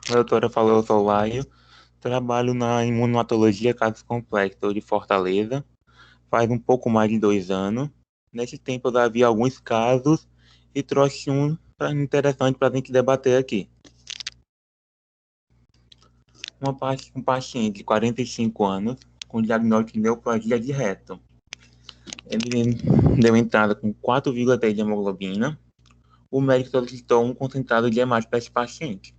A doutora falou, eu sou Laio, trabalho na imunomatologia Casos Complexos de Fortaleza, faz um pouco mais de 2 anos. Nesse tempo eu já vi alguns casos e trouxe um interessante para a gente debater aqui. Um paciente de 45 anos com diagnóstico de neoplasia de reto. Ele deu entrada com 4,3 de hemoglobina. O médico solicitou um concentrado de hemácia para esse paciente.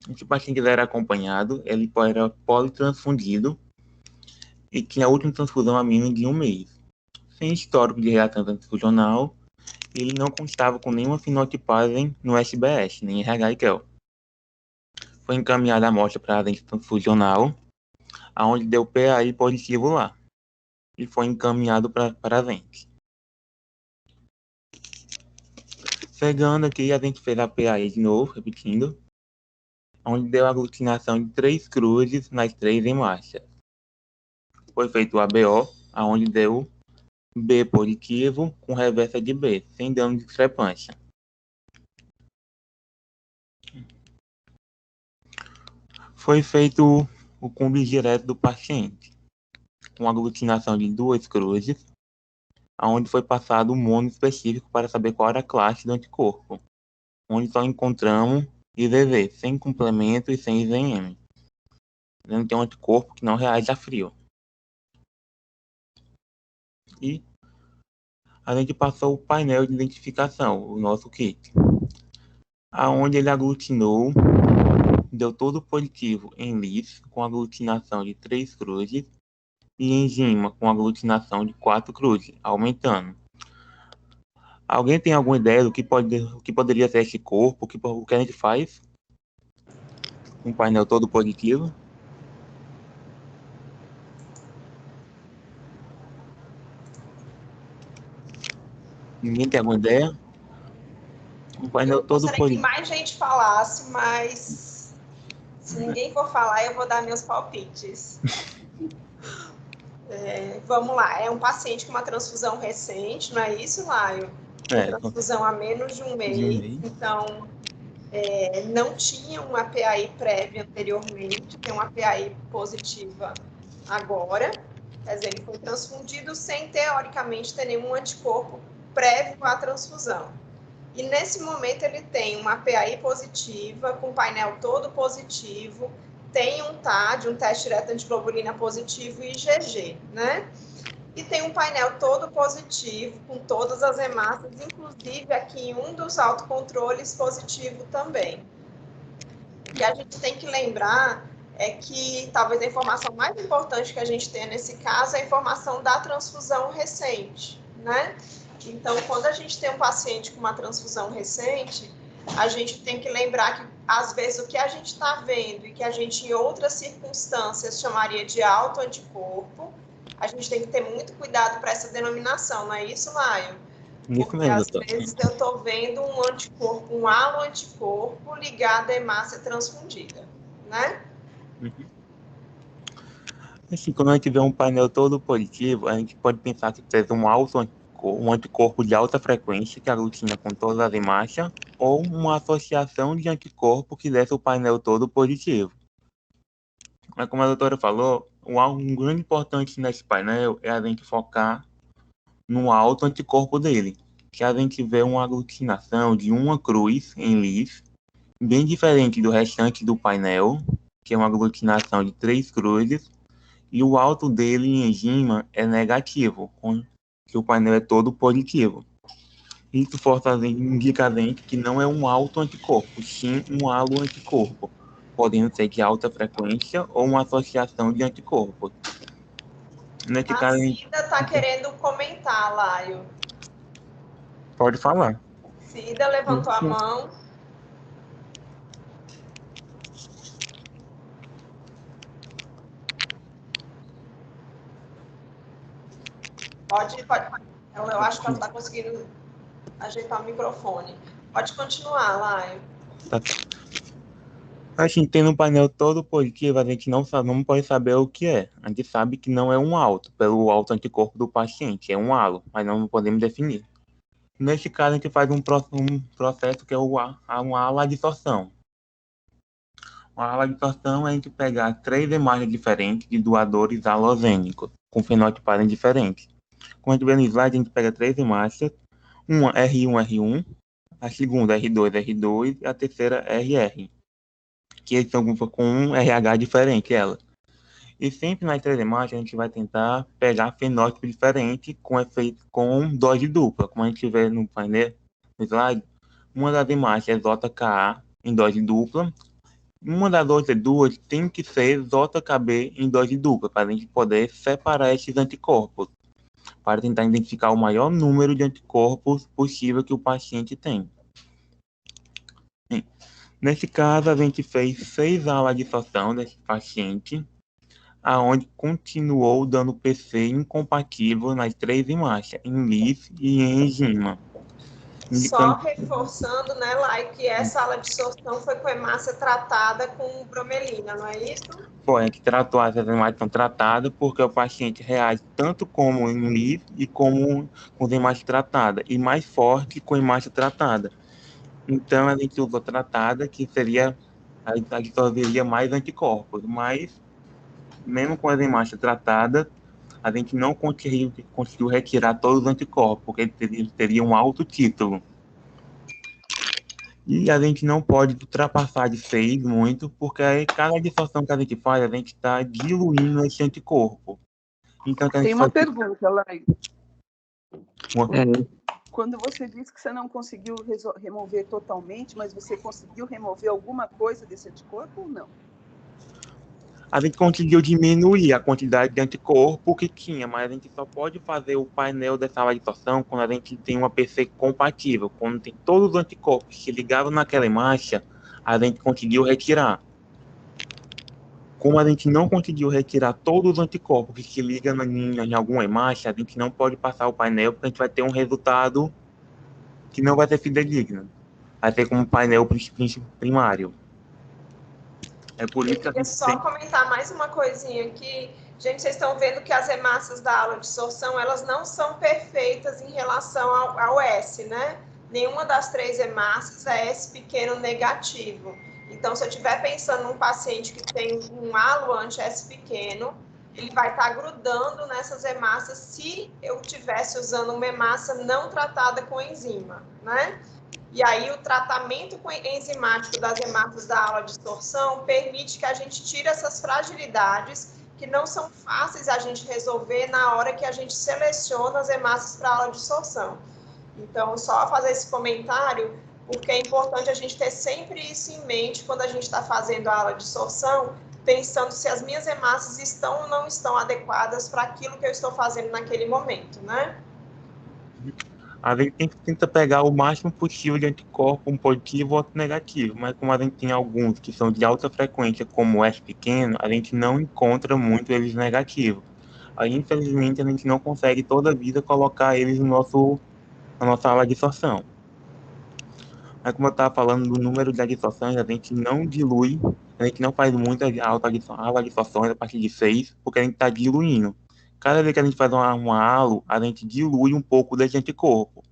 Esse paciente era acompanhado, ele era politransfundido e tinha a última transfusão há menos de um mês. Sem histórico de reação transfusional, ele não constava com nenhuma fenotipagem no SBS, nem RH e QEL. Foi encaminhada a amostra para a agente transfusional, aonde deu PAI positivo lá, e foi encaminhado para a agente. Chegando aqui, a gente fez a PAI de novo, repetindo, onde deu aglutinação de 3 cruzes nas 3 hemácias. Foi feito o ABO, aonde deu B positivo com reversa de B, sem dano de discrepância. Foi feito o cúmbio direto do paciente, com aglutinação de 2 cruzes, onde foi passado um mono específico para saber qual era a classe do anticorpo, onde só encontramos IgG, sem complemento e sem IgM. Ele tem um anticorpo que não reage a frio. E a gente passou o painel de identificação, o nosso kit, aonde ele aglutinou, deu todo positivo em LIS, com aglutinação de 3 cruzes, e enzima com aglutinação de 4 cruzes, aumentando. Alguém tem alguma ideia do que poderia ser esse corpo? O que a gente faz? Um painel todo positivo? Ninguém tem alguma ideia? Um painel Eu todo gostaria que positivo. mais gente falasse, mas se ninguém for falar, eu vou dar meus palpites. Vamos lá, é um paciente com uma transfusão recente, não é isso, Laio? Transfusão há menos de um mês, então não tinha uma PAI prévia anteriormente, tem uma PAI positiva agora, quer dizer, ele foi transfundido sem, teoricamente, ter nenhum anticorpo prévio à transfusão. E nesse momento ele tem uma PAI positiva, com o painel todo positivo, tem um TAD, um teste direto antiglobulina positivo e IgG, né? E tem um painel todo positivo, com todas as hemácias, inclusive aqui em um dos autocontroles positivo também. O que a gente tem que lembrar é que talvez a informação mais importante que a gente tenha nesse caso é a informação da transfusão recente, né? Então, quando a gente tem um paciente com uma transfusão recente, a gente tem que lembrar que, às vezes, o que a gente está vendo e que a gente, em outras circunstâncias, chamaria de autoanticorpo, a gente tem que ter muito cuidado para essa denominação, não é isso, Laio? Porque, às vezes, eu estou vendo um anticorpo, um haloanticorpo ligado à hemácia transfundida, né? Assim, quando a gente vê um painel todo positivo, a gente pode pensar que teve um anticorpo de alta frequência que aglutina com todas as hemácias, ou uma associação de anticorpo que desse o painel todo positivo. Mas como a doutora falou, um grande importante nesse painel é a gente focar no alto anticorpo dele, que a gente vê uma aglutinação de uma cruz em LIS, bem diferente do restante do painel, que é uma aglutinação de 3 cruzes, e o alto dele em enzima é negativo, que o painel é todo positivo. Isso indica a gente que não é um alto anticorpo, sim um halo anticorpo, podendo ser de alta frequência ou uma associação de anticorpos. Nesse caso, Cida está querendo comentar, Laio. Pode falar. Cida levantou a mão. Pode. Eu acho que ela está conseguindo ajeitar o microfone. Pode continuar, Laio. Tá. Assim, tendo um painel todo positivo, a gente não pode saber o que é. A gente sabe que não é um alto, pelo alto anticorpo do paciente, é um halo, mas não podemos definir. Neste caso, a gente faz um processo que é uma ala-adsorção, A ala de torção é a gente pegar 3 hemácias diferentes de doadores halogênicos, com fenotipagem diferente. Como a gente vê no slide, a gente pega 3 hemácias, uma R1, R1, a segunda R2, R2 e a terceira RR, que eles são com um RH diferente, ela. E sempre nas 3 hemácias a gente vai tentar pegar fenótipo diferente com efeito com dose dupla, como a gente vê no painel, no slide. Uma das hemácias é ZKA em dose dupla. Uma das outras duas tem que ser ZKB em dose dupla, para a gente poder separar esses anticorpos, para tentar identificar o maior número de anticorpos possível que o paciente tem. Nesse caso, a gente fez 6 aulas de absorção desse paciente, aonde continuou dando PC incompatível nas 3 hemácias, em LIF e em enzima. Só reforçando, né, Lai, que essa ala de absorção foi com hemácia tratada com bromelina, não é isso? Foi, a gente tratou, as hemácias são tratadas porque o paciente reage tanto como em LIF e como com hemácia tratada, e mais forte com hemácia tratada. Então, a gente usou tratada, que seria, a gente absorveria mais anticorpos, mas, mesmo com as hemácias tratadas, a gente não conseguiu retirar todos os anticorpos, porque ele teria um alto título. E a gente não pode ultrapassar de 6 muito, porque aí cada absorção que a gente faz, a gente está diluindo esse anticorpo. Então, tem uma pergunta, Lai. Quando você disse que você não conseguiu remover totalmente, mas você conseguiu remover alguma coisa desse anticorpo ou não? A gente conseguiu diminuir a quantidade de anticorpo que tinha, mas a gente só pode fazer o painel dessa absorção quando a gente tem uma PC compatível. Quando tem todos os anticorpos que ligavam naquela hemácia, a gente conseguiu retirar. Como a gente não conseguiu retirar todos os anticorpos que se ligam em alguma hemácia, a gente não pode passar o painel, porque a gente vai ter um resultado que não vai ser fidedigno. Vai ser como um painel primário. É por isso que eu queria só comentar mais uma coisinha aqui. Gente, vocês estão vendo que as hemácias da ala de absorção, elas não são perfeitas em relação ao S, né? Nenhuma das 3 hemácias é S pequeno negativo. Então, se eu estiver pensando num paciente que tem um halo anti-S pequeno, ele vai estar grudando nessas hemácias se eu estivesse usando uma hemácia não tratada com enzima, né? E aí o tratamento enzimático das hemácias da ala de absorção permite que a gente tire essas fragilidades que não são fáceis a gente resolver na hora que a gente seleciona as hemácias para a ala de absorção. Então, só fazer esse comentário, porque é importante a gente ter sempre isso em mente quando a gente está fazendo a ala de absorção, pensando se as minhas hemácias estão ou não estão adequadas para aquilo que eu estou fazendo naquele momento, né? A gente tenta pegar o máximo possível de anticorpo, um positivo ou outro negativo, mas como a gente tem alguns que são de alta frequência, como o S pequeno, a gente não encontra muito eles negativos. Aí, infelizmente, a gente não consegue toda a vida colocar eles na nossa ala de absorção. Mas como eu estava falando do número de adsorções, a gente não dilui, a gente não faz muitas ala de absorções a partir de 6, porque a gente está diluindo. Cada vez que a gente faz uma halo, a gente dilui um pouco desse anticorpo.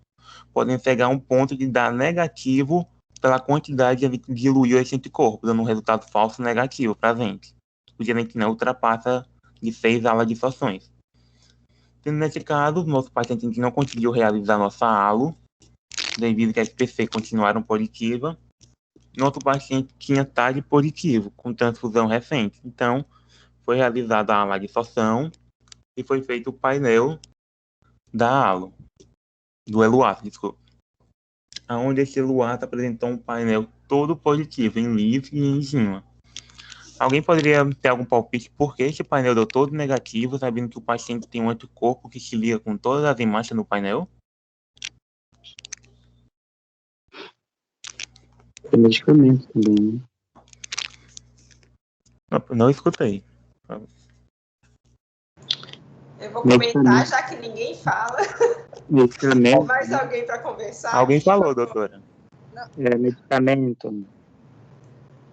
Podem chegar a um ponto de dar negativo pela quantidade que a gente diluiu esse anticorpo, dando um resultado falso negativo para a gente. Porque a gente não ultrapassa de 6 alas de absorções. Nesse caso, nosso paciente a gente não conseguiu realizar nossa halo, devido que as PC continuaram positivas. Nosso paciente tinha TAG positivo, com transfusão recente. Então, foi realizada a absorção e foi feito o painel da halo, do ELUAT, desculpa. Onde esse ELUAT apresentou um painel todo positivo, em LIF e em enzima. Alguém poderia ter algum palpite por que esse painel deu todo negativo, sabendo que o paciente tem um anticorpo que se liga com todas as imagens no painel? Tem medicamento também, né? Não escutei. Eu vou comentar, já que ninguém fala. Medicamento. Mais alguém para conversar? Alguém falou, doutora. Medicamento.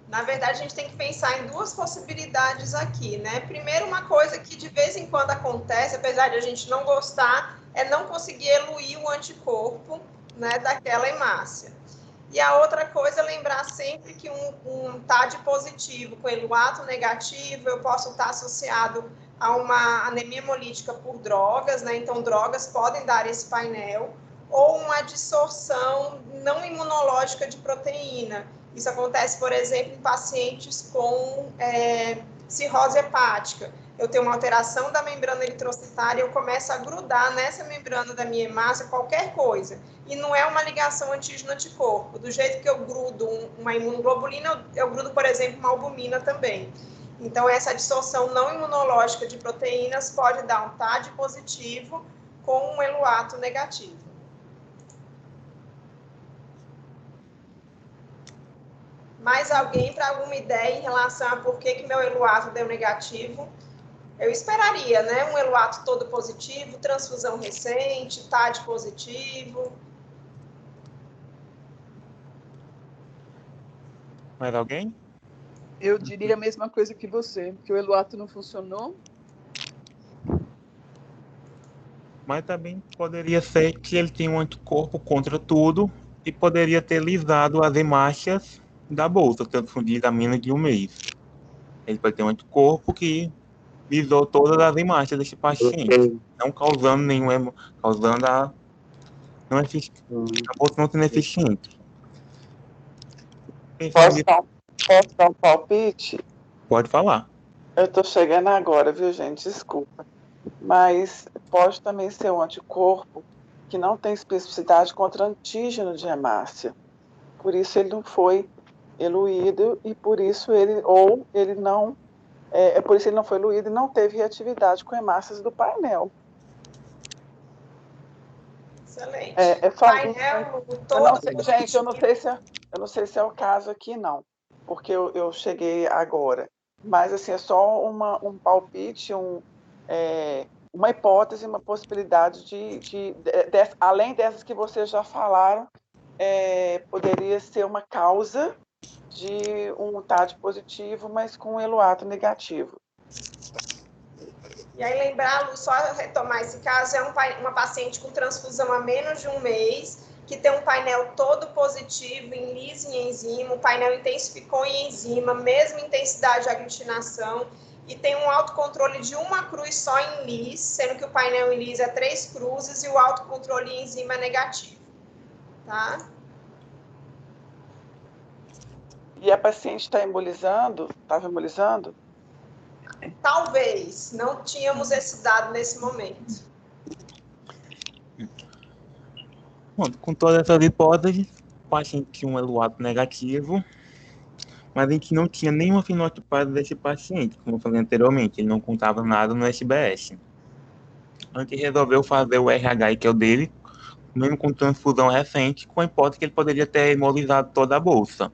Na verdade, a gente tem que pensar em 2 possibilidades aqui, né? Primeiro, uma coisa que de vez em quando acontece, apesar de a gente não gostar, é não conseguir eluir o anticorpo, né, daquela hemácia. E a outra coisa é lembrar sempre que um TAD positivo com eluato negativo, eu posso estar associado a uma anemia hemolítica por drogas, né? Então, drogas podem dar esse painel, ou uma dissorção não imunológica de proteína. Isso acontece, por exemplo, em pacientes com cirrose hepática. Eu tenho uma alteração da membrana eritrocitária, eu começo a grudar nessa membrana da minha hemácia qualquer coisa. E não é uma ligação antígeno-anticorpo. Do jeito que eu grudo uma imunoglobulina, eu grudo, por exemplo, uma albumina também. Então, essa dissorção não imunológica de proteínas pode dar um TAD positivo com um eluato negativo. Mais alguém para alguma ideia em relação a por que meu eluato deu negativo? Eu esperaria, né? Um eluato todo positivo, transfusão recente, TAD positivo. Mais alguém? Eu diria a mesma coisa que você, que o eluato não funcionou. Mas também poderia ser que ele tem um anticorpo contra tudo e poderia ter lisado as hemácias da bolsa, transfundida há menos de um mês. Ele pode ter um anticorpo que lisou todas as hemácias desse paciente, não causando nenhum, causando a bolsa não sendo eficiente. Posso dar um palpite? Pode falar. Eu estou chegando agora, viu, gente? Desculpa. Mas pode também ser um anticorpo que não tem especificidade contra antígeno de hemácia. Por isso ele não foi eluído e por isso ele não foi eluído e não teve reatividade com hemácias do painel. Excelente. Painel todo. Gente, eu não sei se é o caso aqui, não, porque eu cheguei agora. Mas, assim, é só um palpite, uma hipótese, uma possibilidade além dessas que vocês já falaram, poderia ser uma causa de um TAD positivo, mas com um eluato negativo. E aí, lembrá-lo, só retomar esse caso, é uma paciente com transfusão há menos de um mês, que tem um painel todo positivo em LIS e em enzima, o painel intensificou em enzima, mesma intensidade de aglutinação, e tem um autocontrole de uma cruz só em LIS, sendo que o painel em LIS é 3 cruzes e o autocontrole em enzima é negativo. Tá? E a paciente estava embolizando? Talvez, não tínhamos esse dado nesse momento. Bom, com todas essas hipóteses, o paciente tinha um eluato negativo, mas a gente não tinha nenhuma fenotipase desse paciente, como eu falei anteriormente, ele não contava nada no SBS. A gente resolveu fazer o RH, que é o dele, mesmo com transfusão recente, com a hipótese que ele poderia ter hemolizado toda a bolsa.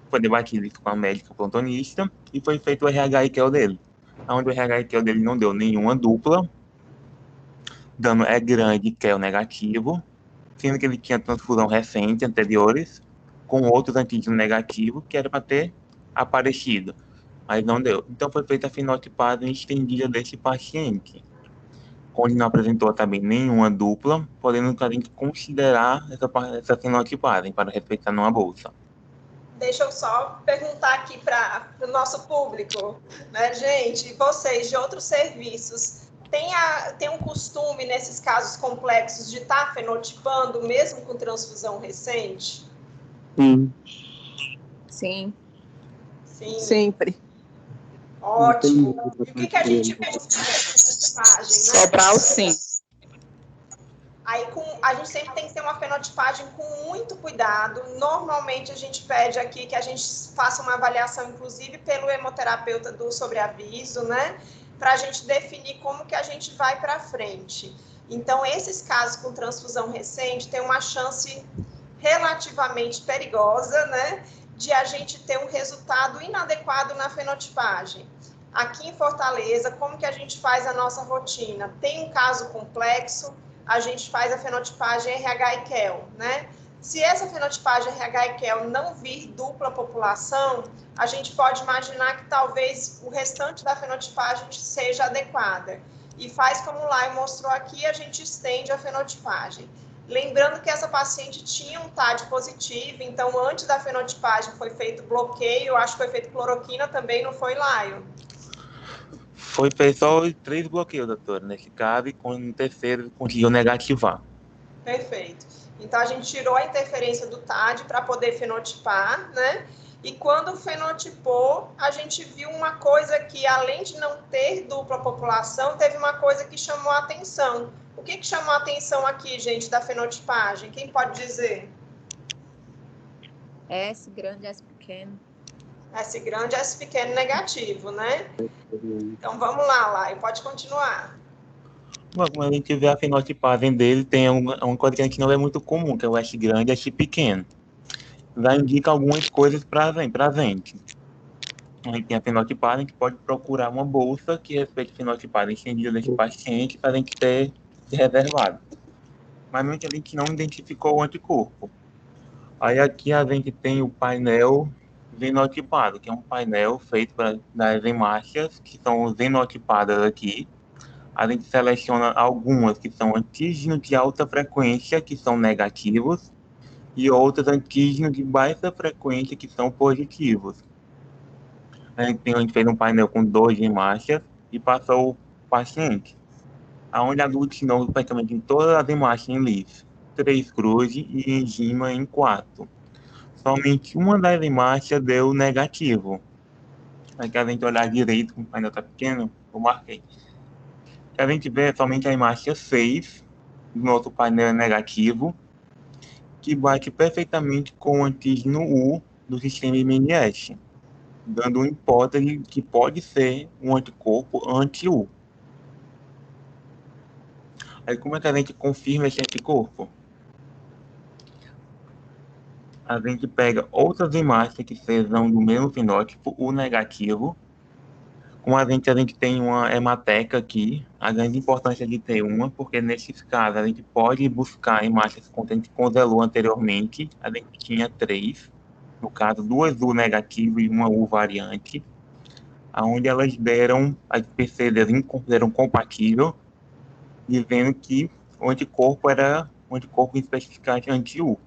Foi debatido isso com a médica plantonista e foi feito o RH, que é o dele. Onde o RH, que é o dele, não deu nenhuma dupla, dano é grande, que é o negativo, sendo que ele tinha transfusão recente, anteriores, com outros antígenos negativos, que era para ter aparecido, mas não deu. Então foi feita a fenotipagem estendida desse paciente, onde não apresentou também nenhuma dupla, podendo a gente considerar essa fenotipagem para respeitar numa bolsa. Deixa eu só perguntar aqui para o nosso público, né, gente, vocês de outros serviços, tem um costume nesses casos complexos de estar fenotipando mesmo com transfusão recente? Sim. Sim. Sim. Sempre. Ótimo. E o que a gente pede nessa fenotipagem, né? Sobral, sim. Aí a gente sempre tem que ter uma fenotipagem com muito cuidado. Normalmente a gente pede aqui que a gente faça uma avaliação, inclusive pelo hemoterapeuta do sobreaviso, né? Para a gente definir como que a gente vai para frente. Então, esses casos com transfusão recente têm uma chance relativamente perigosa, né? De a gente ter um resultado inadequado na fenotipagem. Aqui em Fortaleza, como que a gente faz a nossa rotina? Tem um caso complexo, a gente faz a fenotipagem RH e QEL, né? Se essa fenotipagem RH e QEL não vir dupla população, a gente pode imaginar que talvez o restante da fenotipagem seja adequada. E faz como o Lai mostrou aqui, a gente estende a fenotipagem. Lembrando que essa paciente tinha um TAD positivo, então antes da fenotipagem foi feito bloqueio, acho que foi feito cloroquina também, não foi, Laio? Foi feito só 3 bloqueios, doutora, nesse caso, e com o terceiro conseguiu negativar. Perfeito. Então, a gente tirou a interferência do TAD para poder fenotipar, né? E quando fenotipou, a gente viu uma coisa que, além de não ter dupla população, teve uma coisa que chamou a atenção. O que chamou a atenção aqui, gente, da fenotipagem? Quem pode dizer? S grande, S pequeno. S grande, S pequeno negativo, né? Então, vamos lá, Lai, pode continuar. Bom, quando a gente vê a fenotipagem dele, tem uma coisa que a gente não é muito comum, que é o S grande e S pequeno. Já indica algumas coisas para a gente. A gente tem a fenotipagem, a gente pode procurar uma bolsa que respeite a fenotipagem estendida desse paciente para a gente ter reservado. Mas a gente não identificou o anticorpo. Aí aqui a gente tem o painel fenotipado, que é um painel feito das hemácias, que são fenotipadas aqui. A gente seleciona algumas que são antígenos de alta frequência, que são negativos, e outras antígenos de baixa frequência, que são positivos. A gente fez um painel com 2 hemácias e passou o paciente, onde aglutinou praticamente em todas as hemácias em LIS, 3 cruzes e enzima em 4. Somente uma das hemácias deu negativo. Aqui a gente olhar direito, como o painel está pequeno, eu marquei. A gente vê somente a hemácia 6 do nosso painel negativo, que bate perfeitamente com o antígeno U do sistema IMS, dando uma hipótese que pode ser um anticorpo anti-U. Aí como é que a gente confirma esse anticorpo? A gente pega outras hemácias que sejam do mesmo fenótipo, O negativo. Como a gente tem uma hemateca aqui, a grande importância de ter uma, porque nesses casos a gente pode buscar hemácias contentes com Zelô anteriormente, a gente tinha 3, no caso 2 U negativo e uma U variante, onde elas deram, as PC deram compatível, dizendo que o anticorpo era um anticorpo especificante anti-U.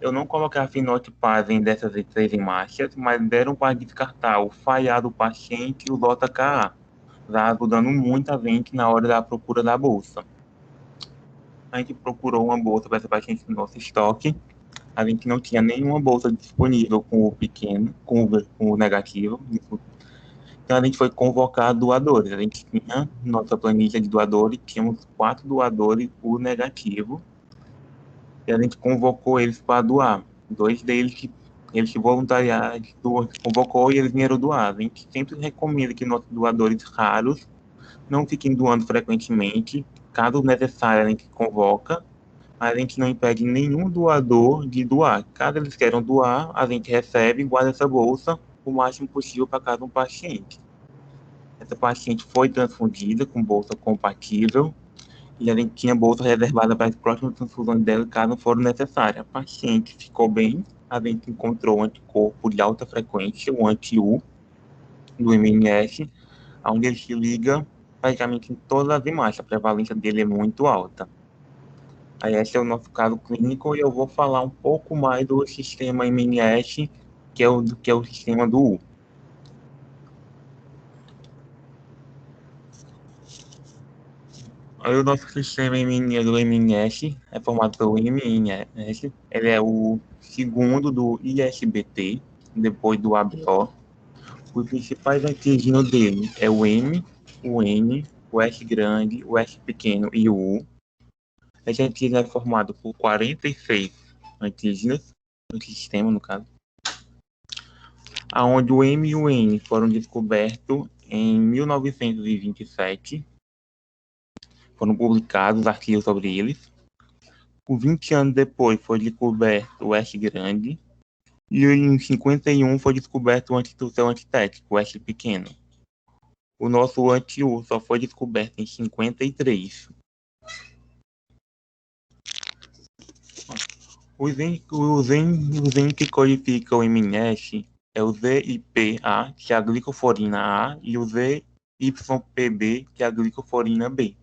Eu não coloquei a fenotipagem dessas 3 hemácias, mas deram para descartar o FAIA do paciente e o JKA, já ajudando muito a gente na hora da procura da bolsa. A gente procurou uma bolsa para essa paciente no nosso estoque. A gente não tinha nenhuma bolsa disponível com o pequeno, com o negativo. Então a gente foi convocar doadores. A gente tinha nossa planilha de doadores, tínhamos 4 doadores por negativo. E a gente convocou eles para doar. 2 deles que eles se voluntariaram, convocou e eles vieram doar. A gente sempre recomenda que nossos doadores raros não fiquem doando frequentemente. Caso necessário, a gente convoca. A gente não impede nenhum doador de doar. Caso eles queiram doar, a gente recebe e guarda essa bolsa o máximo possível para cada um paciente. Essa paciente foi transfundida com bolsa compatível. E a gente tinha bolsa reservada para as próximas transfusões dela, caso for necessária. A paciente ficou bem, a gente encontrou um anticorpo de alta frequência, o anti-U, do MNS, onde ele se liga praticamente em todas as imagens, a prevalência dele é muito alta. Aí esse é o nosso caso clínico e eu vou falar um pouco mais do sistema MNS, que é o sistema do U. Aí o nosso sistema do MNS é formado pelo MNS, ele é o segundo do ISBT, depois do ABO. Os principais antígenos dele é o M, o N, o S grande, o S pequeno e o U. Esse antígeno é formado por 46 antígenos, no sistema, no caso, onde o M e o N foram descobertos em 1927. Foram publicados artigos sobre eles. Por 20 anos depois foi descoberto o S grande. E em 51 foi descoberto o seu antitético, o S pequeno. O nosso anti-U só foi descoberto em 53. O enzima que codifica o MNS é o ZIPA, que é a glicoforina A, e o ZYPB, que é a glicoforina B.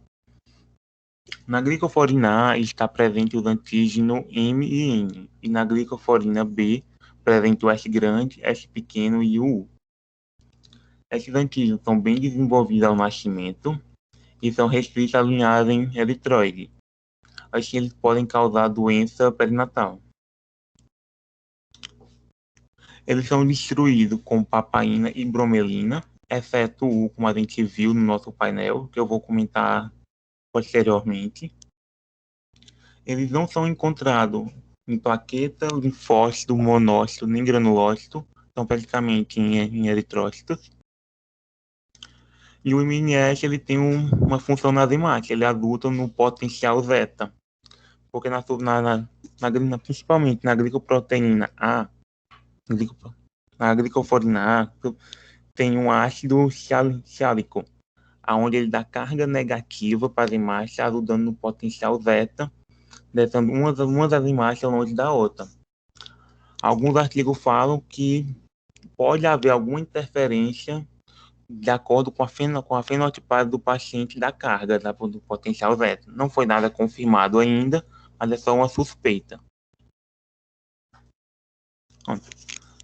Na glicoforina A está presente os antígenos M e N, e na glicoforina B presente o S grande, S pequeno e o U. Esses antígenos são bem desenvolvidos ao nascimento e são restritos à linhagem eritroide. Assim, eles podem causar doença perinatal. Eles são destruídos com papaina e bromelina, exceto o U, como a gente viu no nosso painel, que eu vou comentar posteriormente. Eles não são encontrados em plaqueta, linfócito, monócito, nem granulócito, são praticamente em eritrócitos. E o MNS ele tem uma função na enzimática, ele adulta no potencial zeta, porque principalmente na glicoproteína A, na glicoforina A, tem um ácido xálico, onde ele dá carga negativa para a enzimática, ajudando no potencial zeta, deixando uma das enzimáticas longe da outra. Alguns artigos falam que pode haver alguma interferência de acordo com a fenotipada do paciente da carga do potencial zeta. Não foi nada confirmado ainda, mas é só uma suspeita.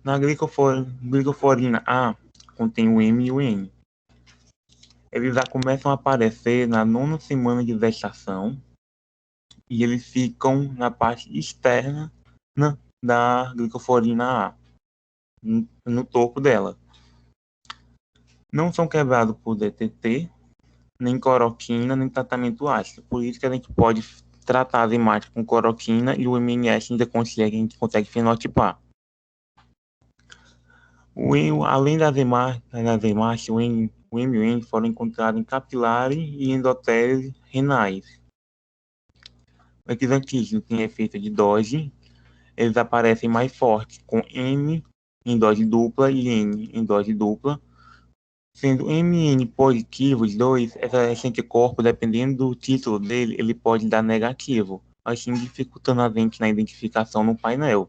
Na glicoforina A, contém o M e o N. Eles já começam a aparecer na 9ª semana de gestação e eles ficam na parte externa da glicoforina A, no topo dela. Não são quebrados por DTT, nem cloroquina, nem tratamento ácido. Por isso que a gente pode tratar a enzimática com cloroquina e o MNS a gente consegue fenotipar. Além das enzimáticas, o M e o N foram encontrados em capilares e endotélios renais. Esses antígenos têm efeito de dose, eles aparecem mais fortes com M em dose dupla e N em dose dupla, sendo MN positivo, os dois, esse anticorpo, dependendo do título dele, ele pode dar negativo, assim dificultando a gente na identificação no painel,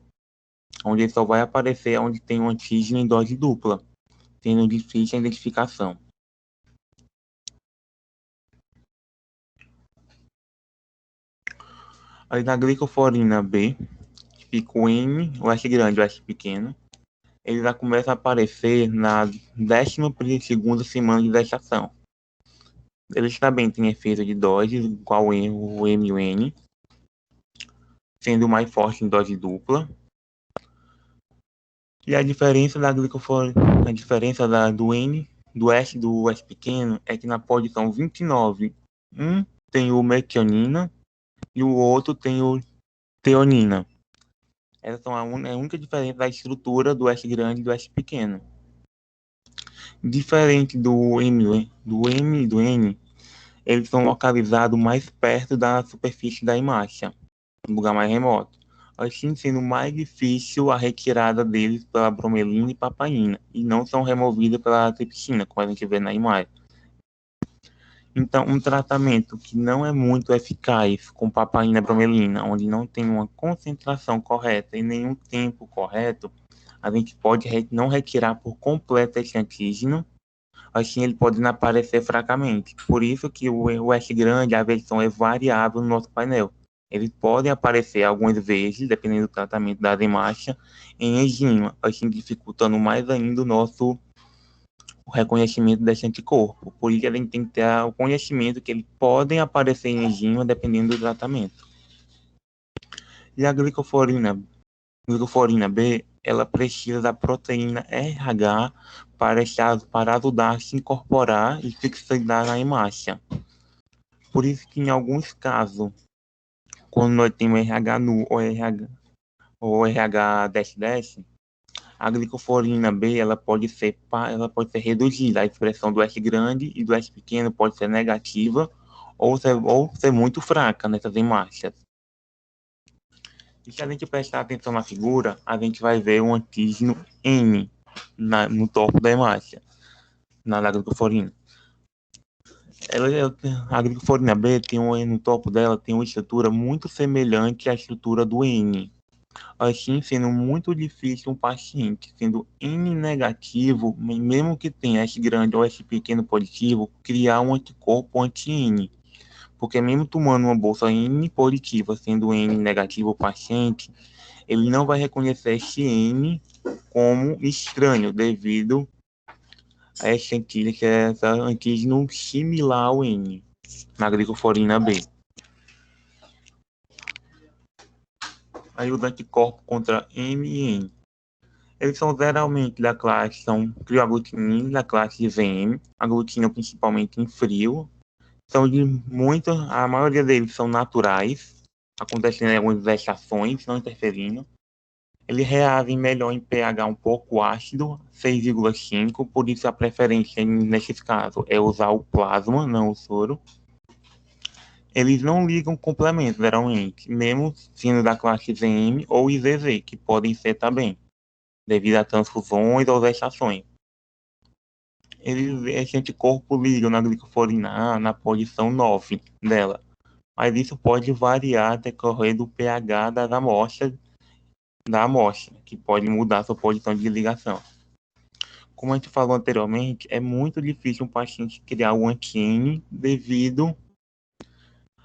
onde ele só vai aparecer onde tem um antígeno em dose dupla, sendo difícil a identificação. Aí na glicoforina B, fica o M, o S grande, o S pequeno, ele já começa a aparecer na 12ª semana de gestação. Eles também têm efeito de dose, igual o M e o N, sendo mais forte em dose dupla. E a diferença do N, do S pequeno, é que na posição 29, um tem o metionina e o outro tem o teonina. Essas são a única diferença da estrutura do S grande e do S pequeno. Diferente do M e do N, eles são localizados mais perto da superfície da hemácia, no lugar mais remoto, assim sendo mais difícil a retirada deles pela bromelina e papaina, e não são removidas pela tripsina, como a gente vê na imagem. Então, um tratamento que não é muito eficaz com papaina e bromelina, onde não tem uma concentração correta e nenhum tempo correto, a gente pode não retirar por completo esse antígeno, assim ele pode não aparecer fracamente. Por isso que o S grande, a versão é variável no nosso painel. Eles podem aparecer algumas vezes, dependendo do tratamento da hemácia, em enzima, assim dificultando mais ainda o reconhecimento desse anticorpo. Por isso a gente tem que ter o conhecimento que eles podem aparecer em enzima, dependendo do tratamento. E a glicoforina B, ela precisa da proteína RH para ajudar a se incorporar e fixar na hemácia. Por isso que em alguns casos, quando nós temos RH nu ou RH -, a glicoforina B ela pode ser reduzida. A expressão do S grande e do S pequeno pode ser negativa ou ser muito fraca nessas hemácias. E se a gente prestar atenção na figura, a gente vai ver um antígeno N no topo da hemácia, na glicoforina. A glicoforina B no topo dela tem uma estrutura muito semelhante à estrutura do N. Assim, sendo muito difícil um paciente, sendo N negativo, mesmo que tenha S grande ou S pequeno positivo, criar um anticorpo anti-N. Porque mesmo tomando uma bolsa N positiva, sendo N negativo o paciente, ele não vai reconhecer esse N como estranho, devido a essa antígeno, que é essa antígeno similar ao N, na glicoforina B. Aí os anticorpos contra M e N. Eles são geralmente da classe, são crioglutinina, da classe IVM, aglutina principalmente em frio. São de muita, a maioria deles são naturais, acontecendo em algumas exceções, não interferindo. Eles reagem melhor em pH um pouco ácido, 6,5, por isso a preferência nesses casos é usar o plasma, não o soro. Eles não ligam complementos, geralmente, mesmo sendo da classe IVM ou IVV, que podem ser também, devido a transfusões ou vexações. Esse anticorpo liga na glicoforina A na posição 9 dela, mas isso pode variar decorrer do pH da amostra, que pode mudar sua posição de ligação. Como a gente falou anteriormente, é muito difícil um paciente criar um anti-N devido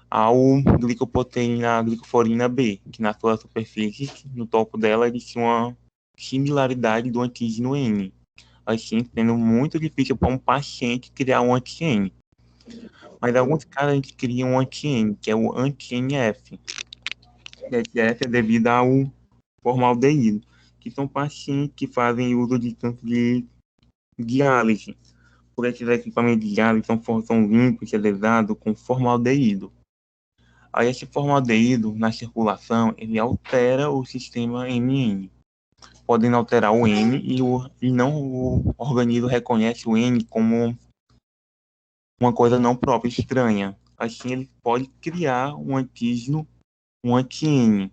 ao glicoforina B, que na sua superfície, no topo dela, ele tinha uma similaridade do antígeno N, assim, sendo muito difícil para um paciente criar um anti-N. Mas em alguns casos a gente cria um anti-N, que é o anti-NF. Esse F é devido ao formaldeído, que são pacientes que fazem uso de tanto de diálise. Por esses equipamentos de diálise são limpos, estilizados com formaldeído. Aí esse formaldeído na circulação, ele altera o sistema MN, podendo alterar o N e o organismo reconhece o N como uma coisa não própria, estranha. Assim ele pode criar um antígeno, um anti-N.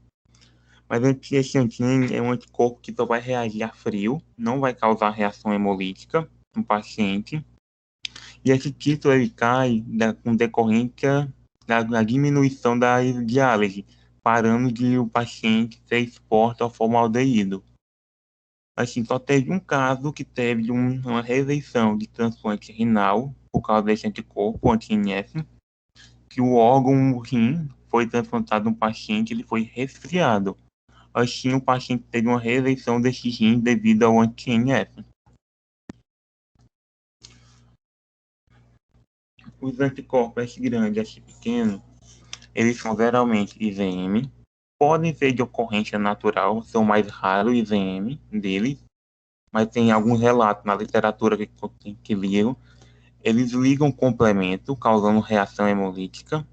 Mas esse anti-N é um anticorpo que só vai reagir a frio, não vai causar reação hemolítica no paciente. E esse título ele cai com decorrência da diminuição da diálise, parando de o paciente ser exposto ao formaldeído. Assim, só teve um caso que teve uma rejeição de transplante renal por causa desse anticorpo, anti-NF, que o órgão rim foi transplantado no paciente, ele foi resfriado. Assim, o paciente teve uma rejeição desse rim devido ao anti-NF. Os anticorpos S grande e S pequeno, eles são geralmente IVM, podem ser de ocorrência natural, são mais raros IVM deles, mas tem alguns relatos na literatura que ligam. Eles ligam complemento, causando reação hemolítica,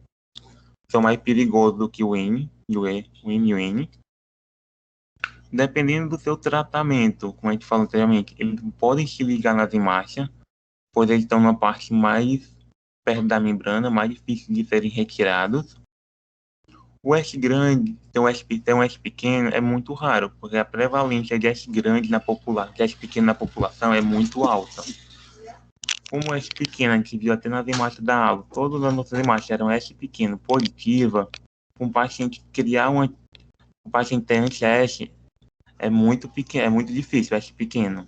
são mais perigosos do que o N e o N. Dependendo do seu tratamento, como a gente falou anteriormente, eles podem se ligar nas hemácias, pois eles estão na parte mais perto da membrana, mais difícil de serem retirados. O S grande, tem um S pequeno, é muito raro, porque a prevalência de S grande na população, de S pequeno na população é muito alta. Como S pequeno, a gente viu até nas hemácias da aula, todas as nossas hemácias eram S pequeno positiva, um paciente criar um paciente ter anti-S é muito pequeno, é muito difícil, S pequeno.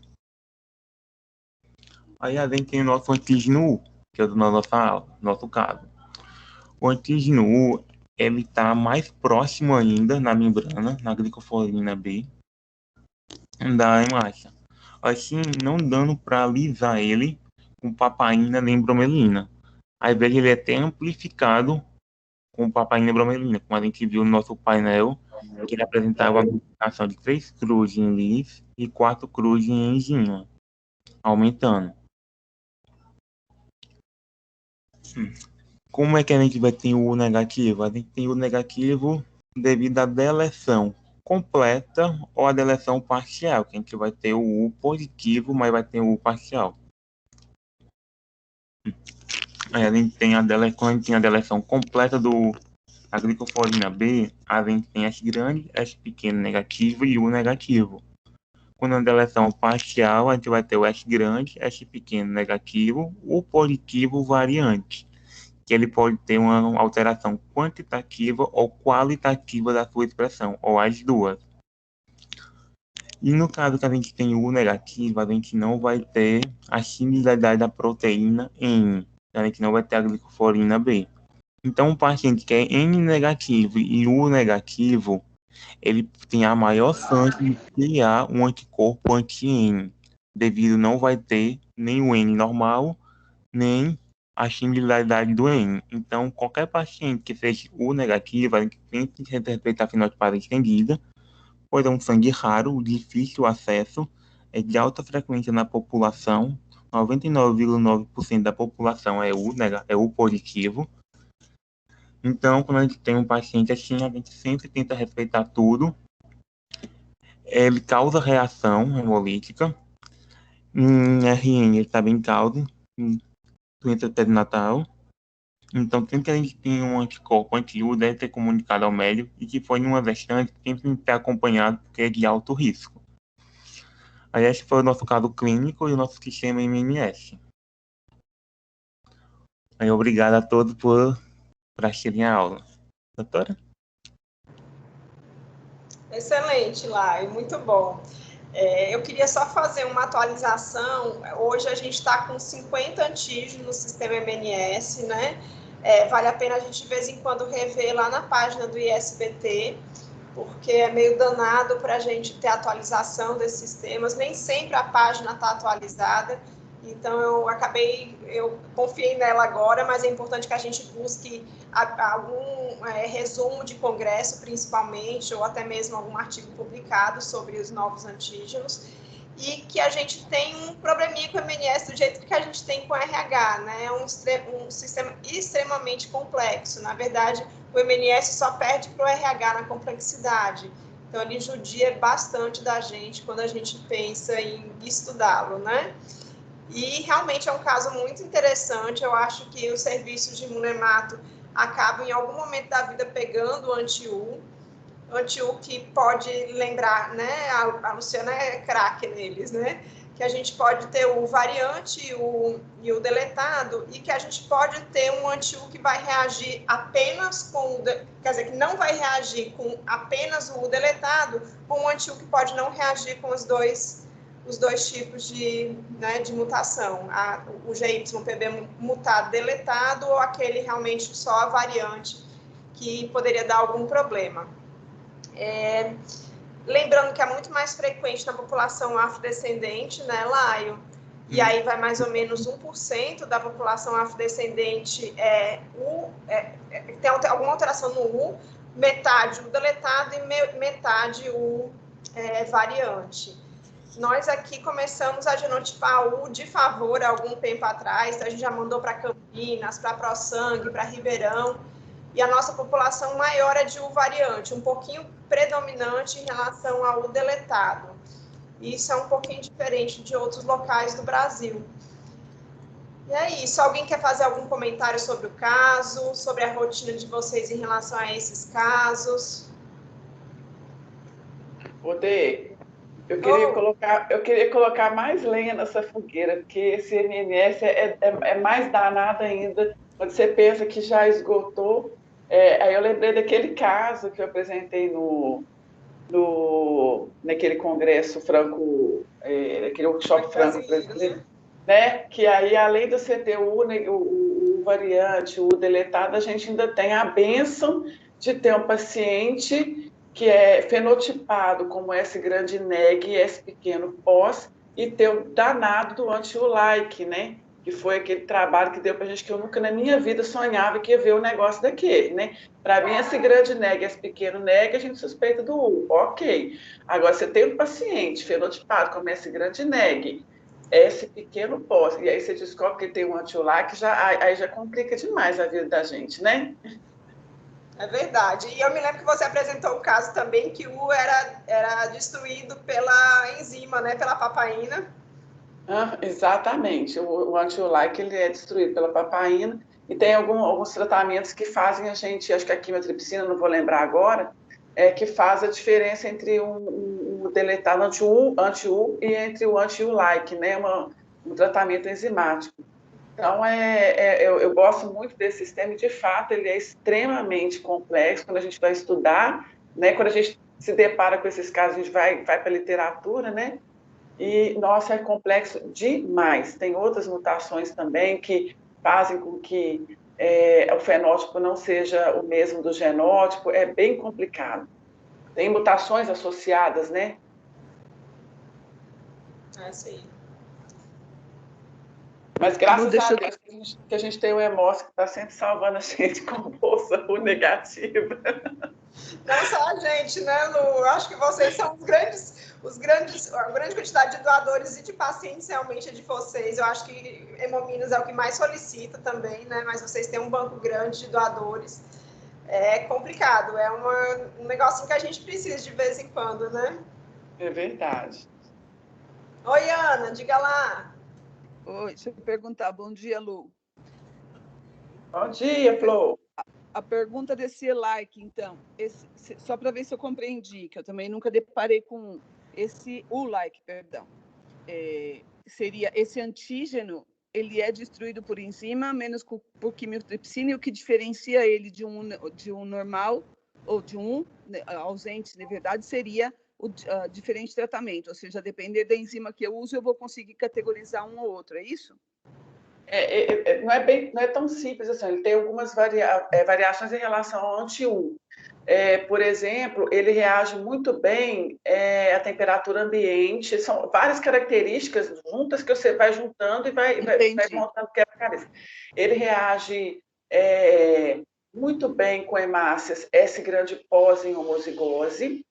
Aí a gente tem o nosso antígeno U, que é do nossa aula, no nosso caso. O antígeno U, ele está mais próximo ainda na membrana, na glicoforina B, da hemácia. Assim, não dando para alisar ele com papaina nem bromelina. Às vezes ele é até amplificado com papaina e bromelina, como a gente viu no nosso painel, que ele apresentava a aglutinação de 3 cruzes em lis e 4 cruzes em enzima, aumentando. Como é que a gente vai ter o U negativo? A gente tem o negativo devido à deleção completa ou a deleção parcial, que a gente vai ter o U positivo, mas vai ter o U parcial. Aí a gente tem quando a gente tem a deleção completa da glicoforina B, a gente tem S grande, S pequeno negativo e U negativo. Quando a deleção parcial, a gente vai ter o S grande, S pequeno negativo, U positivo variante, que ele pode ter uma alteração quantitativa ou qualitativa da sua expressão, ou as duas. E no caso que a gente tem U negativo, a gente não vai ter a similaridade da proteína N, a gente não vai ter a glicoforina B. Então, o paciente que é N negativo e U negativo, ele tem a maior chance de criar um anticorpo anti-N, devido não vai ter nem o N normal, nem a similaridade do N. Então, qualquer paciente que seja U negativo, a gente tem que respeitar a fenotipagem estendida, pois é um sangue raro, difícil acesso, é de alta frequência na população, 99,9% da população é U positivo. Então, quando a gente tem um paciente assim, a gente sempre tenta respeitar tudo. Ele causa reação hemolítica. Em RN, ele também causa doença perinatal. Então, sempre que a gente tem um anticorpo anti-U, deve ter comunicado ao médico e que foi em uma gestante, sempre tem que ter acompanhado, porque é de alto risco. Aí, esse foi o nosso caso clínico e o nosso sistema MMS. Aí, obrigado a todos por assistirem a aula. Doutora? Excelente, Lai, muito bom. Eu queria só fazer uma atualização. Hoje a gente está com 50 antígenos no sistema MNS, né? Vale a pena a gente de vez em quando rever lá na página do ISBT, porque é meio danado para a gente ter atualização desses sistemas. Nem sempre a página está atualizada, então eu confiei nela agora, mas é importante que a gente busque algum resumo de congresso, principalmente, ou até mesmo algum artigo publicado sobre os novos antígenos, e que a gente tem um probleminha com o MNS do jeito que a gente tem com o RH, né? É um sistema extremamente complexo. Na verdade, o MNS só perde para o RH na complexidade. Então, ele judia bastante da gente quando a gente pensa em estudá-lo, né? E realmente é um caso muito interessante. Eu acho que os serviços de imunemato acabam em algum momento da vida pegando o anti-U que pode lembrar, né? A Luciana é craque neles, né? Que a gente pode ter o variante e o deletado, e que a gente pode ter um anti-U que vai reagir apenas com, quer dizer, que não vai reagir com apenas o deletado, ou um anti-U que pode não reagir com os dois tipos de mutação, o GYPB mutado deletado, ou aquele realmente só a variante, que poderia dar algum problema. Lembrando que é muito mais frequente na população afrodescendente, né, Laio? E aí vai mais ou menos 1% da população afrodescendente tem alguma alteração no U, metade o deletado e metade o variante. Nós aqui começamos a genotipar U de favor há algum tempo atrás, então a gente já mandou para Campinas, para ProSangue, para Ribeirão, e a nossa população maior é de U variante, um pouquinho predominante em relação ao U deletado. E isso é um pouquinho diferente de outros locais do Brasil. E é isso. Alguém quer fazer algum comentário sobre o caso, sobre a rotina de vocês em relação a esses casos? Odê, eu queria colocar mais lenha nessa fogueira, porque esse MMS é mais danado ainda. Quando você pensa que já esgotou, aí eu lembrei daquele caso que eu apresentei naquele congresso franco, aquele workshop franco brasileiro, né? Que aí, além do CTU, o variante, o deletado, a gente ainda tem a bênção de ter um paciente que é fenotipado como S grande neg e S pequeno pós, e ter o danado do anti-U-like, né? Que foi aquele trabalho que deu para a gente, que eu nunca na minha vida sonhava que ia ver o negócio daquele, né? Para mim, esse grande neg, esse pequeno neg, a gente suspeita do U, ok. Agora, você tem um paciente fenotipado como esse grande neg, esse pequeno pós, e aí você descobre que ele tem um anti-U-like, aí já complica demais a vida da gente, né? É verdade. E eu me lembro que você apresentou um caso também que o U era destruído pela enzima, né? Pela papaina. Exatamente. O anti-U-like, ele é destruído pela papaina, e tem alguns tratamentos que fazem a gente, acho que a quimiotripsina, não vou lembrar agora, que faz a diferença entre um deletado anti-U e entre o anti-U-like, né? Um tratamento enzimático. Então, eu gosto muito desse sistema, e, de fato, ele é extremamente complexo quando a gente vai estudar, né? Quando a gente se depara com esses casos, a gente vai para a literatura, né? E, nossa, é complexo demais. Tem outras mutações também que fazem com que o fenótipo não seja o mesmo do genótipo, é bem complicado. Tem mutações associadas, né? Sim. Mas graças a Deus que a gente tem o Hemócio que está sempre salvando a gente com bolsa U negativa. Não só a gente, né, Lu? Eu acho que vocês são a grande quantidade de doadores e de pacientes realmente é de vocês. Eu acho que Hemominas é o que mais solicita também, né? Mas vocês têm um banco grande de doadores. É complicado, é um negocinho que a gente precisa de vez em quando, né? É verdade. Oi, Ana, diga lá. Oi, deixa eu perguntar. Bom dia, Lu. Bom dia, Flor. A pergunta desse like, então, só para ver se eu compreendi, que eu também nunca deparei com o like, perdão. Seria esse antígeno, ele é destruído por enzima, menos por quimiotripsina, e o que diferencia ele de um normal, ou de um ausente, na verdade, seria o diferente tratamento, ou seja, depender da enzima que eu uso, eu vou conseguir categorizar um ou outro, é isso? Não é tão simples assim, ele tem algumas variações em relação ao anti-1. Por exemplo, ele reage muito bem à temperatura ambiente, são várias características juntas que você vai juntando e vai montando quebra-cabeça. Ele reage muito bem com hemácias S-grande pós em homozigose,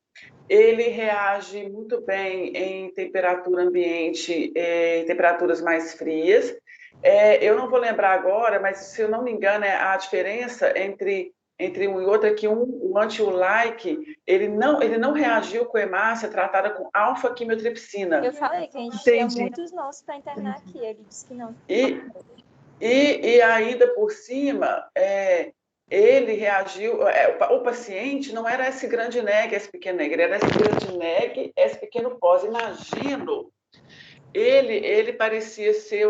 ele reage muito bem em temperatura ambiente, em temperaturas mais frias. Eu não vou lembrar agora, mas se eu não me engano, a diferença entre um e outro é que o anti-like, ele não reagiu com hemácia tratada com alfa-quimiotripsina. Eu falei que a gente tinha muitos nossos para internar aqui, ele disse que não. E ainda por cima, ele reagiu, o paciente não era esse grande neg, esse pequeno neg, ele era esse grande neg, esse pequeno pós. Imagino, ele parecia ser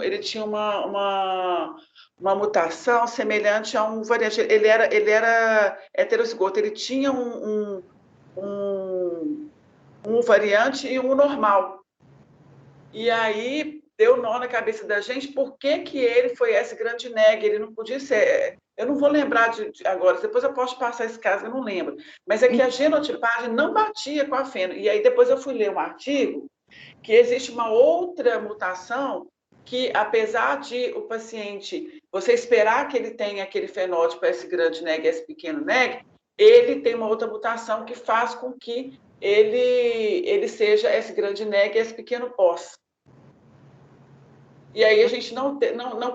ele tinha uma mutação semelhante a um variante, ele era heterozigoto, ele tinha um variante e um normal. E aí deu nó na cabeça da gente, por que ele foi esse grande neg? Ele não podia ser... Eu não vou lembrar agora, depois eu posso passar esse caso, eu não lembro. Mas é que a genotipagem não batia com a feno. E aí depois eu fui ler um artigo que existe uma outra mutação que, apesar de o paciente, você esperar que ele tenha aquele fenótipo, esse grande neg, esse pequeno neg, ele tem uma outra mutação que faz com que ele seja esse grande neg, esse pequeno pós. E aí a gente não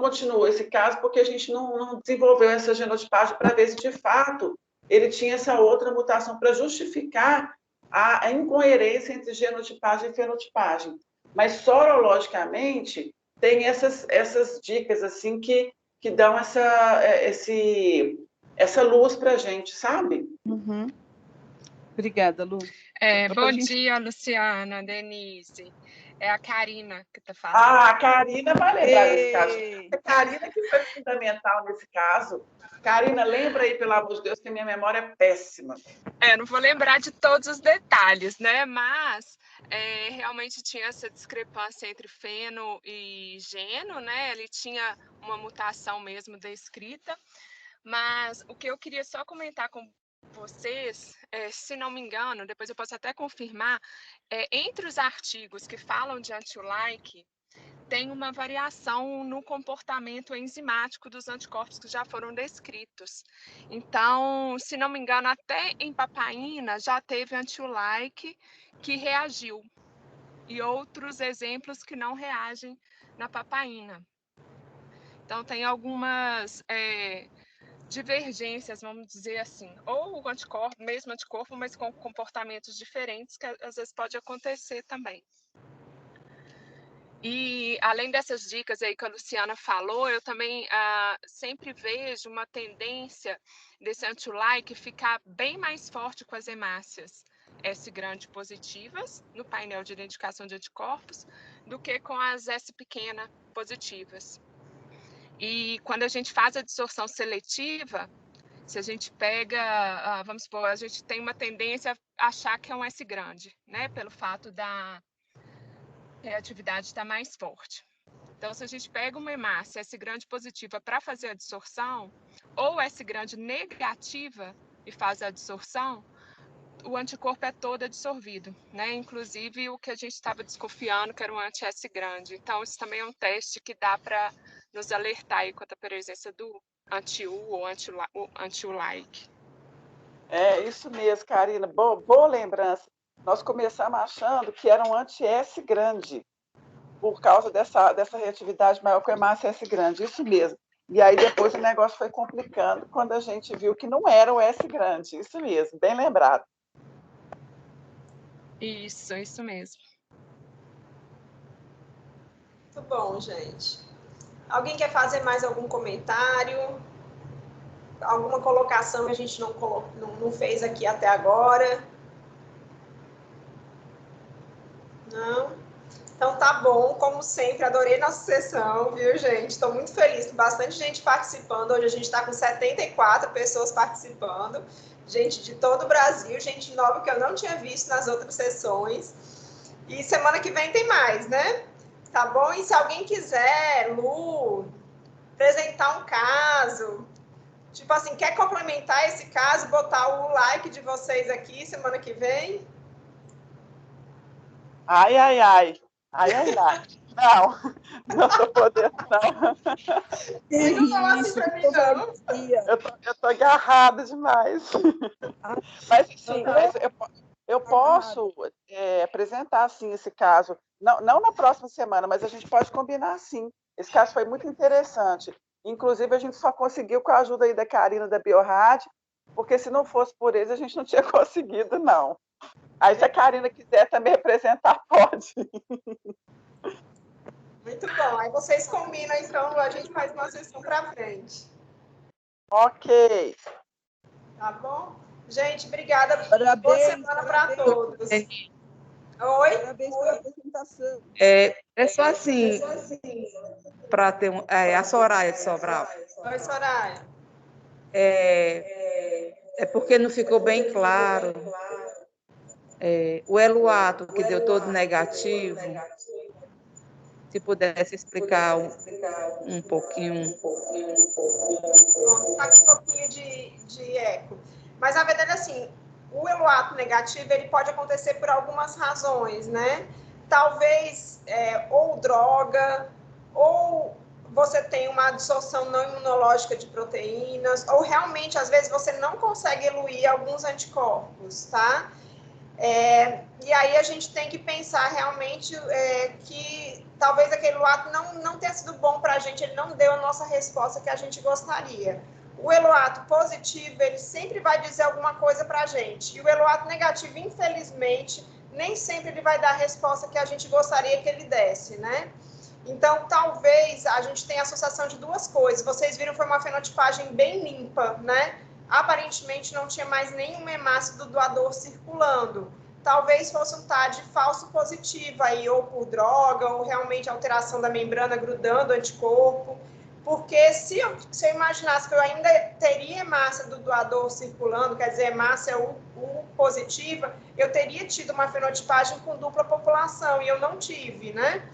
continuou esse caso porque a gente não desenvolveu essa genotipagem para ver se, de fato, ele tinha essa outra mutação para justificar a incoerência entre genotipagem e fenotipagem. Mas, sorologicamente, tem essas dicas assim que dão essa luz para a gente, sabe? Uhum. Obrigada, Lu. Bom dia, Luciana, Denise. É a Karina que está falando. A Karina vai lembrar desse caso. A Karina que foi fundamental nesse caso. Karina, lembra aí, pelo amor de Deus, que a minha memória é péssima. Não vou lembrar de todos os detalhes, né? Mas realmente tinha essa discrepância entre feno e geno, né? Ele tinha uma mutação mesmo descrita. Mas o que eu queria só comentar com vocês, se não me engano, depois eu posso até confirmar, entre os artigos que falam de anti-like, tem uma variação no comportamento enzimático dos anticorpos que já foram descritos. Então, se não me engano, até em papaína já teve anti-like que reagiu, e outros exemplos que não reagem na papaína. Então, tem algumas divergências, vamos dizer assim, ou o anticorpo, mesmo anticorpo, mas com comportamentos diferentes, que às vezes pode acontecer também. E além dessas dicas aí que a Luciana falou, eu também sempre vejo uma tendência desse anti-like ficar bem mais forte com as hemácias S grande positivas no painel de identificação de anticorpos do que com as S pequena positivas. E quando a gente faz a dissorção seletiva, se a gente pega, vamos supor, a gente tem uma tendência a achar que é um S grande, né? Pelo fato da reatividade estar mais forte. Então, se a gente pega uma hemácia S grande positiva para fazer a adsorção, ou S grande negativa e faz a adsorção, o anticorpo é todo adsorvido, né? Inclusive o que a gente estava desconfiando, que era um anti-S grande. Então, isso também é um teste que dá para nos alertar aí quanto à presença do anti-U ou anti-U-like. É isso mesmo, Karina. Boa lembrança. Nós começamos achando que era um anti-S grande, por causa dessa reatividade maior com a hemácia S grande, isso mesmo. E aí depois o negócio foi complicando quando a gente viu que não era o S grande, isso mesmo, bem lembrado. Isso mesmo. Muito bom, gente. Alguém quer fazer mais algum comentário? Alguma colocação que a gente não fez aqui até agora? Não? Então tá bom, como sempre, adorei nossa sessão, viu, gente? Estou muito feliz, com bastante gente participando. Hoje a gente está com 74 pessoas participando, gente de todo o Brasil, gente nova que eu não tinha visto nas outras sessões. E semana que vem tem mais, né? Tá bom? E se alguém quiser, Lu, apresentar um caso, tipo assim, quer complementar esse caso, botar o like de vocês aqui semana que vem? Ai. Não estou podendo, não. Não fala assim pra mim, não. Eu tô agarrada demais. Mas, sim, eu posso apresentar, assim, esse caso. Não na próxima semana, mas a gente pode combinar, sim. Esse caso foi muito interessante. Inclusive, a gente só conseguiu com a ajuda aí da Karina, da Biorad, porque se não fosse por eles, a gente não tinha conseguido, não. Aí, se a Karina quiser também representar, pode. Muito bom. Aí vocês combinam, então, a gente faz uma sessão para frente. Ok. Tá bom? Gente, obrigada. Parabéns. Boa semana para todos. Oi? Parabéns pela apresentação. É só assim, para ter a Soraya de Sobral. Oi, Soraya. É porque não ficou bem claro. O Eluato, que deu todo negativo, se pudesse explicar um pouquinho. Pronto, tá com um pouquinho de eco. Mas, na verdade, assim, o Eluato negativo, ele pode acontecer por algumas razões, né? Talvez ou droga, ou você tem uma absorção não imunológica de proteínas, ou realmente, às vezes, você não consegue eluir alguns anticorpos, tá? E aí a gente tem que pensar realmente que talvez aquele Eluato não tenha sido bom para a gente, ele não deu a nossa resposta que a gente gostaria. O Eluato positivo, ele sempre vai dizer alguma coisa para a gente. E o Eluato negativo, infelizmente, nem sempre ele vai dar a resposta que a gente gostaria que ele desse, né? Então, talvez a gente tenha associação de duas coisas. Vocês viram, foi uma fenotipagem bem limpa, né? Aparentemente não tinha mais nenhum hemácia do doador circulando. Talvez fosse um TAD falso positivo aí, ou por droga, ou realmente alteração da membrana grudando anticorpo. Porque se eu imaginasse que eu ainda teria hemácia do doador circulando, quer dizer, hemácia U positiva, eu teria tido uma fenotipagem com dupla população, e eu não tive, né?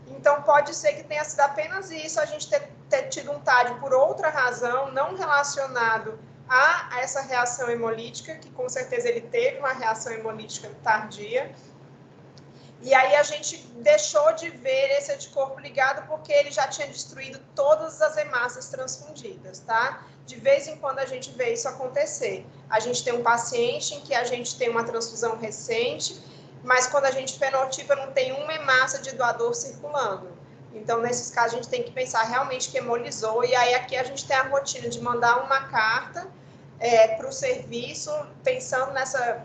Então, pode ser que tenha sido apenas isso, a gente ter tido um TAD por outra razão, não relacionado a essa reação hemolítica, que com certeza ele teve uma reação hemolítica tardia. E aí a gente deixou de ver esse anticorpo ligado porque ele já tinha destruído todas as hemácias transfundidas, tá? De vez em quando a gente vê isso acontecer. A gente tem um paciente em que a gente tem uma transfusão recente, mas quando a gente fenotipa não tem uma hemácia de doador circulando. Então, nesses casos, a gente tem que pensar realmente que hemolizou, e aí aqui a gente tem a rotina de mandar uma carta para o serviço,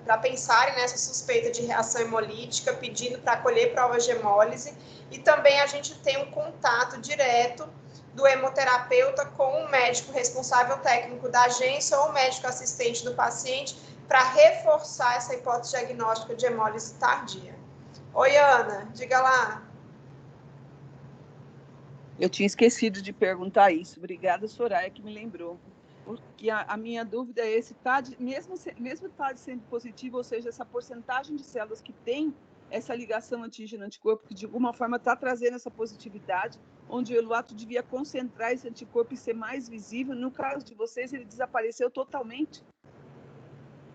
para pensarem nessa suspeita de reação hemolítica, pedindo para colher provas de hemólise, e também a gente tem um contato direto do hemoterapeuta com o médico responsável técnico da agência ou o médico assistente do paciente, para reforçar essa hipótese diagnóstica de hemólise tardia. Oi, Ana, diga lá. Eu tinha esquecido de perguntar isso. Obrigada, Soraya, que me lembrou. Porque a minha dúvida é esse TAD, mesmo TAD sendo positivo, ou seja, essa porcentagem de células que tem essa ligação antígeno-anticorpo, que de alguma forma está trazendo essa positividade, onde o Eluato devia concentrar esse anticorpo e ser mais visível. No caso de vocês, ele desapareceu totalmente.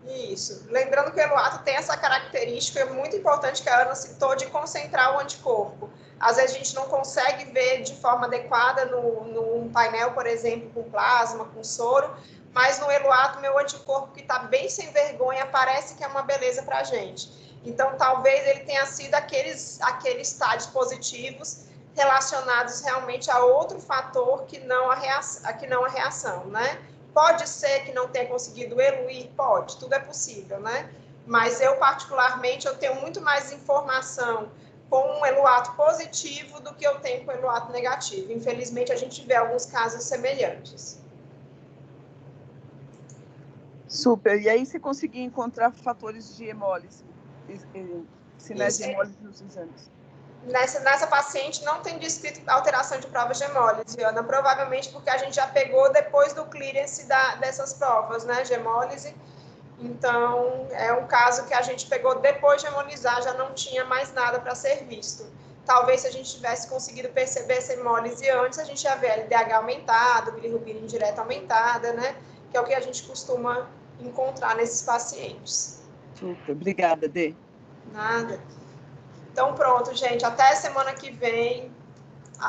Isso. Lembrando que o Eluato tem essa característica muito importante que a Ana citou, de concentrar o anticorpo. Às vezes a gente não consegue ver de forma adequada num painel, por exemplo, com plasma, com soro, mas no Eluato, meu anticorpo, que está bem sem vergonha, parece que é uma beleza para a gente. Então, talvez ele tenha sido aqueles estádios positivos relacionados realmente a outro fator que não a reação, né? Pode ser que não tenha conseguido eluir? Pode, tudo é possível, né? Mas eu, particularmente, eu tenho muito mais informação com um Eluato positivo do que eu tenho com o Eluato negativo. Infelizmente, a gente vê alguns casos semelhantes. Super. E aí você conseguia encontrar fatores de hemólise, sinais de hemólise nos exames? Nessa paciente não tem descrito alteração de provas de hemólise, Ana, provavelmente porque a gente já pegou depois do clearance dessas provas, né, de hemólise. Então, é um caso que a gente pegou depois de hemolizar, já não tinha mais nada para ser visto. Talvez se a gente tivesse conseguido perceber essa hemólise antes, a gente ia ver LDH aumentado, bilirrubina indireta aumentada, né, que é o que a gente costuma encontrar nesses pacientes. Super, obrigada, Dê. Nada. Então, pronto, gente. Até semana que vem.